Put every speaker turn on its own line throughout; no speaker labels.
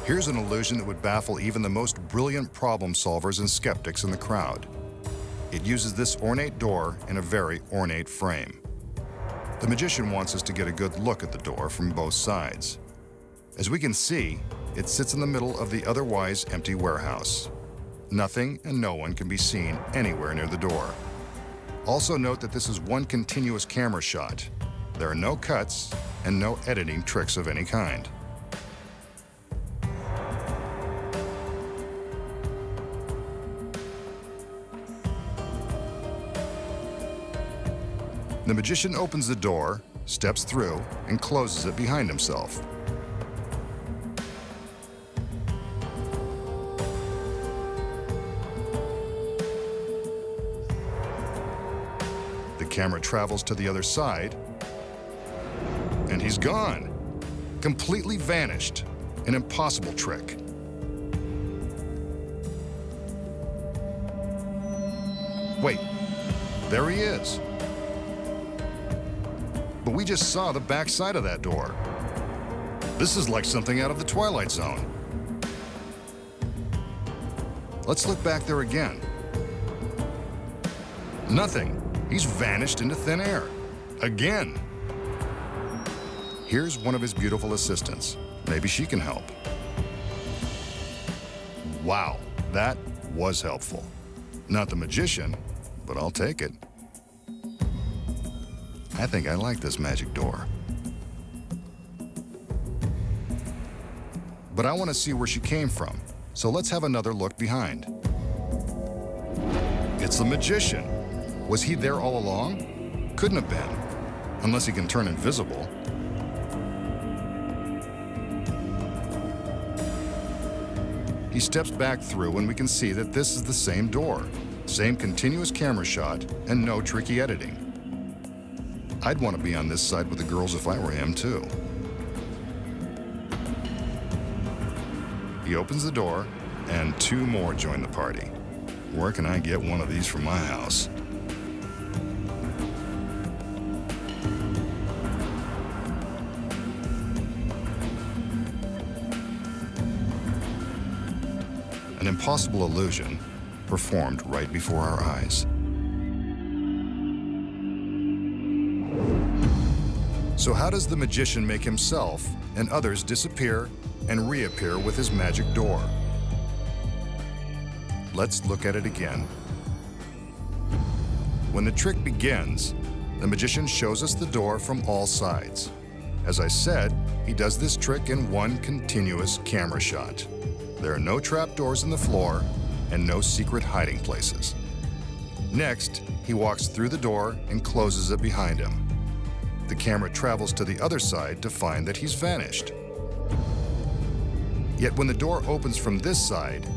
Here's an illusion that would baffle even the most brilliant problem solvers and skeptics in the crowd. It uses this ornate door in a very ornate frame. The magician wants us to get a good look at the door from both sides. As we can see, it sits in the middle of the otherwise empty warehouse. Nothing and no one can be seen anywhere near the door. Also note that this is one continuous camera shot. There are no cuts and no editing tricks of any kind. The magician opens the door, steps through, and closes it behind himself. The camera travels to the other side, and he's gone. Completely vanished. An impossible trick. Wait, there he is. But we just saw the back side of that door. This is like something out of the Twilight Zone. Let's look back there again. Nothing. He's vanished into thin air. Again. Here's one of his beautiful assistants. Maybe she can help. Wow, that was helpful. Not the magician, but I'll take it. I think I like this magic door. But I want to see where she came from, so let's have another look behind. It's the magician. Was he there all along? Couldn't have been, unless he can turn invisible. He steps back through and we can see that this is the same door, same continuous camera shot, and no tricky editing. I'd want to be on this side with the girls if I were him, too. He opens the door, and two more join the party. Where can I get one of these for my house? An impossible illusion performed right before our eyes. So how does the magician make himself and others disappear and reappear with his magic door? Let's look at it again. When the trick begins, the magician shows us the door from all sides. As I said, he does this trick in one continuous camera shot. There are no trapdoors in the floor and no secret hiding places. Next, he walks through the door and closes it behind him. The camera travels to the other side to find that he's vanished. Yet when the door opens from this side,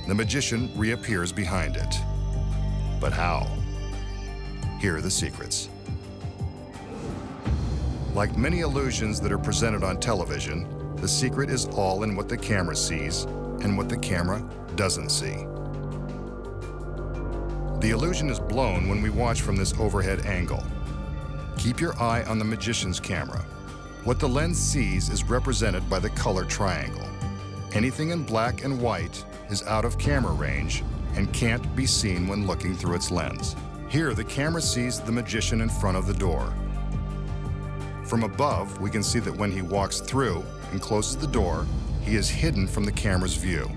the magician reappears behind it. But how? Here are the secrets. Like many illusions that are presented on television, the secret is all in what the camera sees and what the camera doesn't see. The illusion is blown when we watch from this overhead angle. Keep your eye on the magician's camera. What the lens sees is represented by the color triangle. Anything in black and white is out of camera range and can't be seen when looking through its lens. Here, the camera sees the magician in front of the door. From above, we can see that when he walks through and closes the door, he is hidden from the camera's view.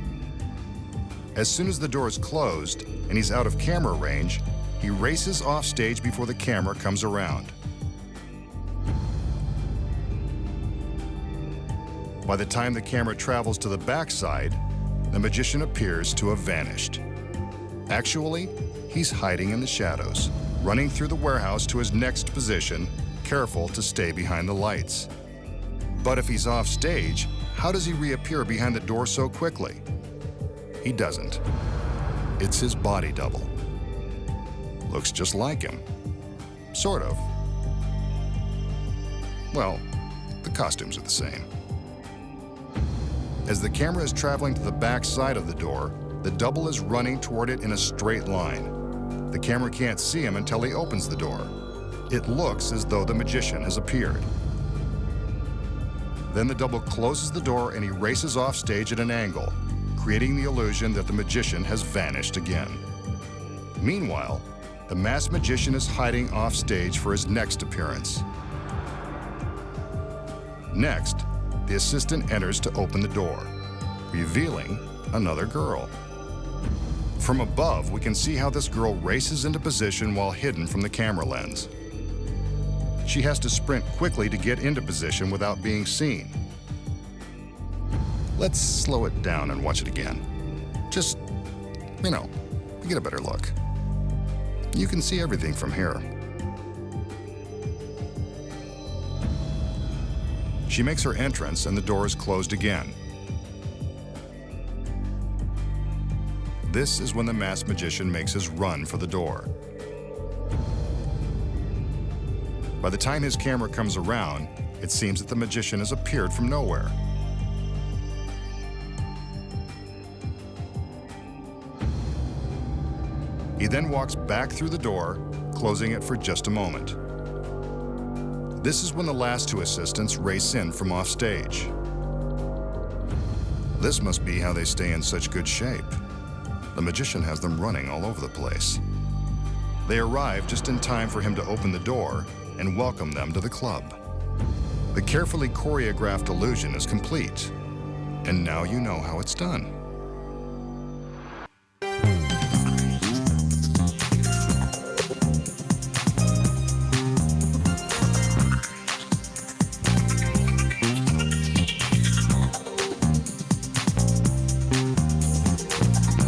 As soon as the door is closed and he's out of camera range, he races off stage before the camera comes around. By the time the camera travels to the backside, the magician appears to have vanished. Actually, he's hiding in the shadows, running through the warehouse to his next position, careful to stay behind the lights. But if he's off stage, how does he reappear behind the door so quickly? He doesn't. It's his body double. Looks just like him. Sort of. Well, the costumes are the same. As the camera is traveling to the back side of the door, the double is running toward it in a straight line. The camera can't see him until he opens the door. It looks as though the magician has appeared. Then the double closes the door and he races off stage at an angle, creating the illusion that the magician has vanished again. Meanwhile, the masked magician is hiding off stage for his next appearance. Next, the assistant enters to open the door, revealing another girl. From above, we can see how this girl races into position while hidden from the camera lens. She has to sprint quickly to get into position without being seen. Let's slow it down and watch it again. Just, to get a better look. You can see everything from here. She makes her entrance and the door is closed again. This is when the masked magician makes his run for the door. By the time his camera comes around, it seems that the magician has appeared from nowhere. He then walks back through the door, closing it for just a moment. This is when the last two assistants race in from off stage. This must be how they stay in such good shape. The magician has them running all over the place. They arrive just in time for him to open the door and welcome them to the club. The carefully choreographed illusion is complete, and now you know how it's done.